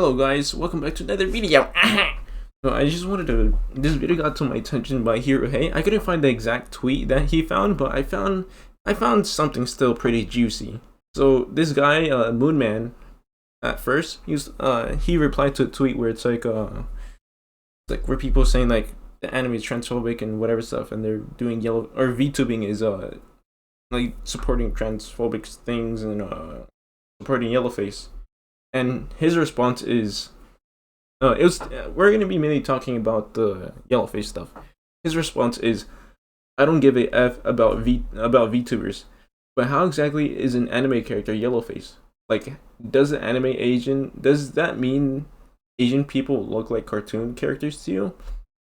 Hello guys, welcome back to another video. So I just wanted to, this video got to my attention by Hero Hey. I couldn't find the exact tweet that he found, but I found something still pretty juicy. So this guy, Moonman, at first, he replied to a tweet where it's like where people saying like the anime is transphobic and whatever stuff, and they're doing Vtubing is like supporting transphobic things and supporting yellowface. And his response is, we're gonna be mainly talking about the yellowface stuff. His response is, I don't give a f about VTubers, but how exactly is an anime character yellowface? Like, does that mean Asian people look like cartoon characters to you?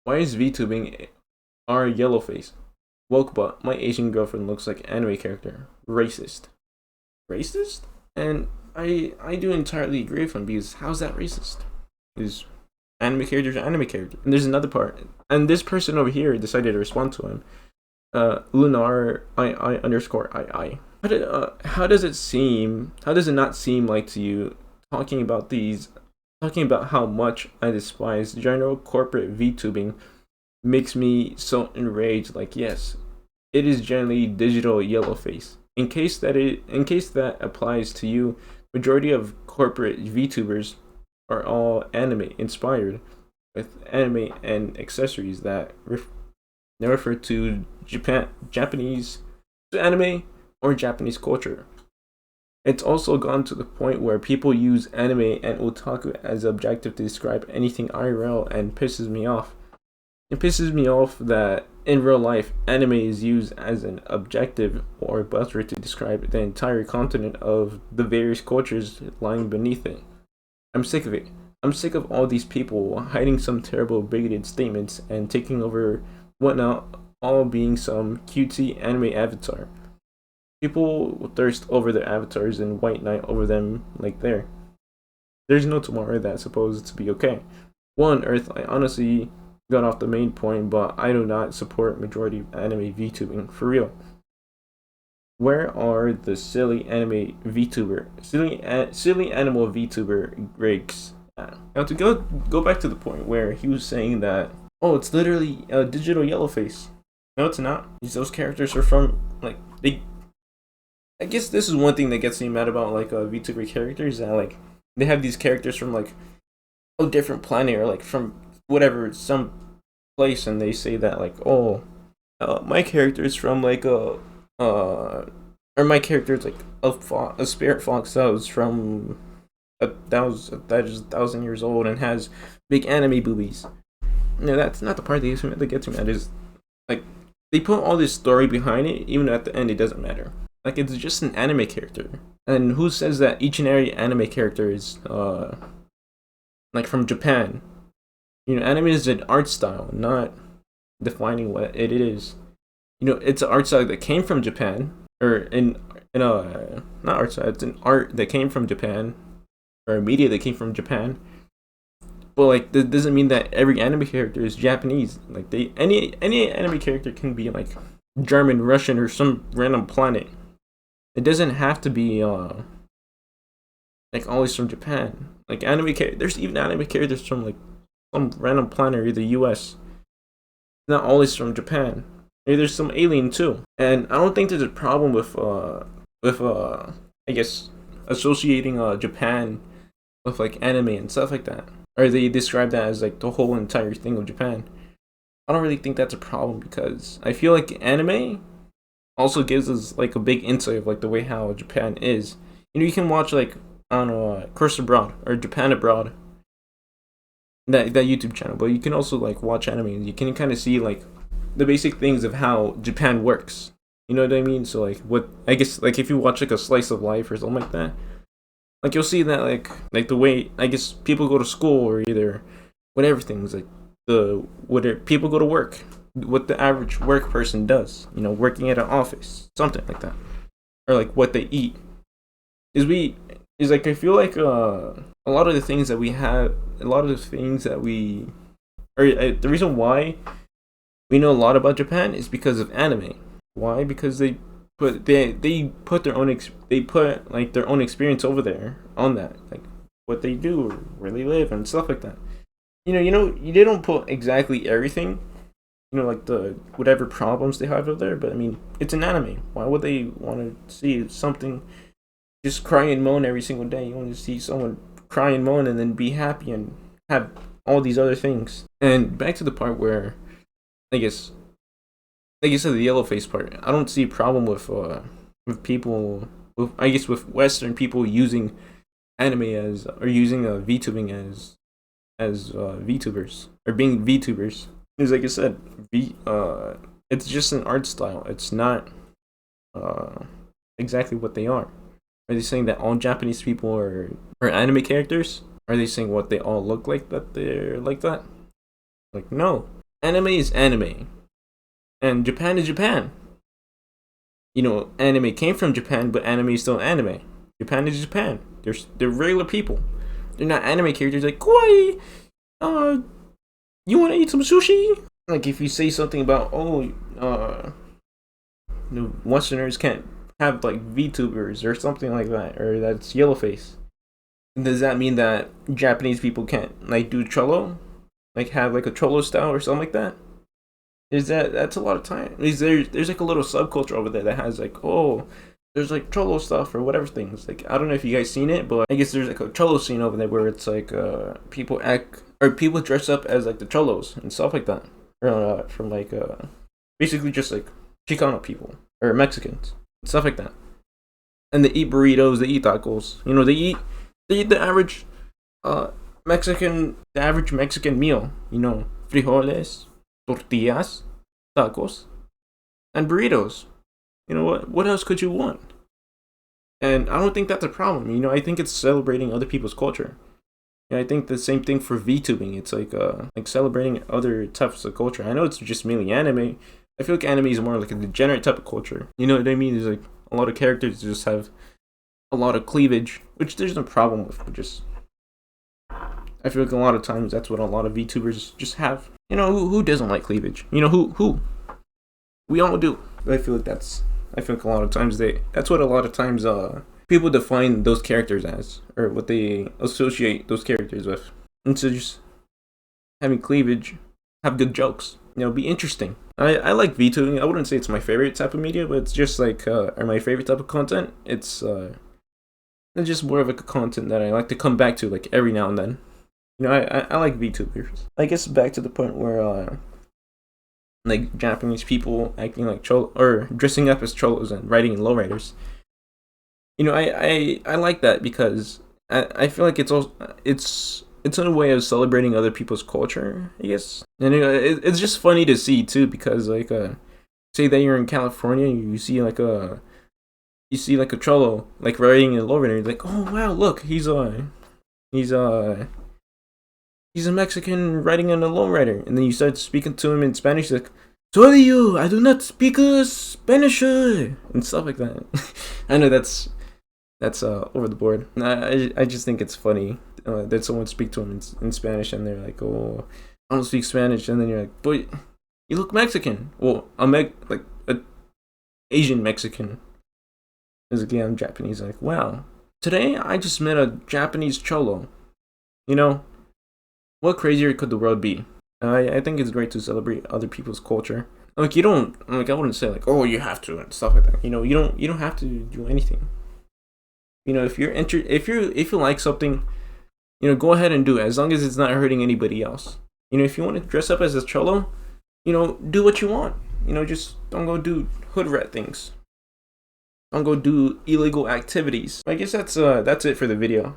Why is VTubing our yellowface? Woke, but my Asian girlfriend looks like anime character. Racist. Racist? And I do entirely agree with him, because how's that racist? Is anime characters are anime characters. And there's another part. And this person over here decided to respond to him. Lunar I_II. How does it not seem like to you talking about how much I despise general corporate VTubing makes me so enraged? Like, yes, it is generally digital yellowface. In case that applies to you, majority of corporate VTubers are all anime inspired, with anime and accessories that refer to Japanese anime or Japanese culture. It's also gone to the point where people use anime and otaku as objective to describe anything IRL, and pisses me off. It pisses me off that in real life, anime is used as an objective or buzzword to describe the entire continent of the various cultures lying beneath it. I'm sick of it. I'm sick of all these people hiding some terrible bigoted statements and taking over whatnot, all being some cutesy anime avatar. People thirst over their avatars and white knight over them like there's no tomorrow that's supposed to be okay. One Earth, I honestly got off the main point, but I do not support majority of anime VTubing, for real. Where are the silly animal VTuber Griggs? Now to go back to the point where he was saying that, oh, it's literally a digital yellowface. No, it's not. Those characters are from I guess this is one thing that gets me mad about VTuber characters, that like they have these characters from like a different planet or like from whatever, some place, and they say that like, oh, my character is from like or my character is like a spirit fox that was from that is 1,000 years old and has big anime boobies. No, that's not the part that gets me mad. Is like they put all this story behind it, even at the end it doesn't matter. Like, it's just an anime character, and who says that each and every anime character is like from Japan? You know, anime is an art style, not defining what it is. You know, it's an art style that came from Japan, or not art style. It's an art that came from Japan, or a media that came from Japan. But like, that doesn't mean that every anime character is Japanese. Like, any anime character can be like German, Russian, or some random planet. It doesn't have to be like always from Japan. Like there's even anime characters from like some random planet or the US. Not always from Japan. Maybe there's some alien too. And I don't think there's a problem with I guess associating Japan with like anime and stuff like that. Or they describe that as like the whole entire thing of Japan. I don't really think that's a problem, because I feel like anime also gives us like a big insight of like the way how Japan is. You know, you can watch like, I don't know, Course Abroad or Japan Abroad, that YouTube channel, but you can also like watch anime and you can kind of see like the basic things of how Japan works. You know what I mean? So like, what I guess, like if you watch like a slice of life or something like that, like you'll see that like the way I guess people go to school, or either whatever things, like people go to work, what the average work person does, you know, working at an office, something like that, or like what they eat. I feel like a lot of the things that we have, the reason why we know a lot about Japan is because of anime. Why? Because they put their own experience over there on that. Like, what they do, or where they live, and stuff like that. They don't put exactly everything, like the whatever problems they have over there. But I mean, it's an anime. Why would they want to see something just cry and moan every single day? You want to see someone cry and moan and then be happy and have all these other things. And back to the part where, I guess, like you said, the yellow face part. I don't see a problem with people, with Western people using anime as, or using VTubing as VTubers, or being VTubers. Because like I said, it's just an art style. It's not exactly what they are. Are they saying that all Japanese people are anime characters? Are they saying what they all look like, that they're like that? Like, no. Anime is anime. And Japan is Japan. Anime came from Japan, but anime is still anime. Japan is Japan. They're regular people. They're not anime characters like, kawaii, you want to eat some sushi? Like, if you say something about, Westerners can't have, like, VTubers or something like that, or that's yellowface, does that mean that Japanese people can't, like, do cholo? Like, have, like, a cholo style or something like that? That's a lot of time. There's like, a little subculture over there that has, like, there's, like, cholo stuff or whatever things. Like, I don't know if you guys seen it, but I guess there's, like, a cholo scene over there where it's, like, people dress up as, like, the cholos and stuff like that. From, like, basically just, like, Chicano people, or Mexicans, stuff like that. And they eat burritos, they eat tacos. They eat the average Mexican meal. Frijoles, tortillas, tacos, and burritos. What else could you want? And I don't think that's a problem. I think it's celebrating other people's culture. I think the same thing for VTubing. It's like celebrating other types of culture. I know it's just mainly anime. I feel like anime is more like a degenerate type of culture. You know what I mean? There's like a lot of characters just have a lot of cleavage, which there's no problem with. But just, I feel like a lot of times that's what a lot of VTubers just have. Who doesn't like cleavage? Who? We all do. I feel like a lot of times that's what a lot of times people define those characters as, or what they associate those characters with. And so just having cleavage, have good jokes, be interesting. I like VTubing. I wouldn't say it's my favorite type of media, but it's just like, or my favorite type of content. It's just more of like a content that I like to come back to, like, every now and then. I like VTubers. I guess back to the point where like, Japanese people acting like cholo, or dressing up as cholos and riding in lowriders. I like that because I feel like it's in a way of celebrating other people's culture, I guess. And it's just funny to see too, because like say that you're in California, you see like a cholo like riding in a lowrider. You're like, oh wow, look, he's a Mexican riding in a lowrider. And then you start speaking to him in Spanish, like, sorry, I do not speak Spanish, and stuff like that. I know that's over the board. I just think it's funny that someone speak to them in Spanish and they're like, oh, I don't speak Spanish, and then you're like, but you look Mexican. Well, like a Asian Mexican. Because again, I'm Japanese. Like, wow, today I just met a Japanese cholo. What crazier could the world be? I think it's great to celebrate other people's culture. Like, I wouldn't say like, oh, you have to and stuff like that. You don't have to do anything. If you like something, go ahead and do it, as long as it's not hurting anybody else. If you want to dress up as a cholo, do what you want. Just don't go do hood rat things. Don't go do illegal activities. I guess that's it for the video.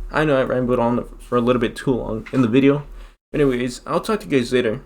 I know I rambled on for a little bit too long in the video. Anyways, I'll talk to you guys later.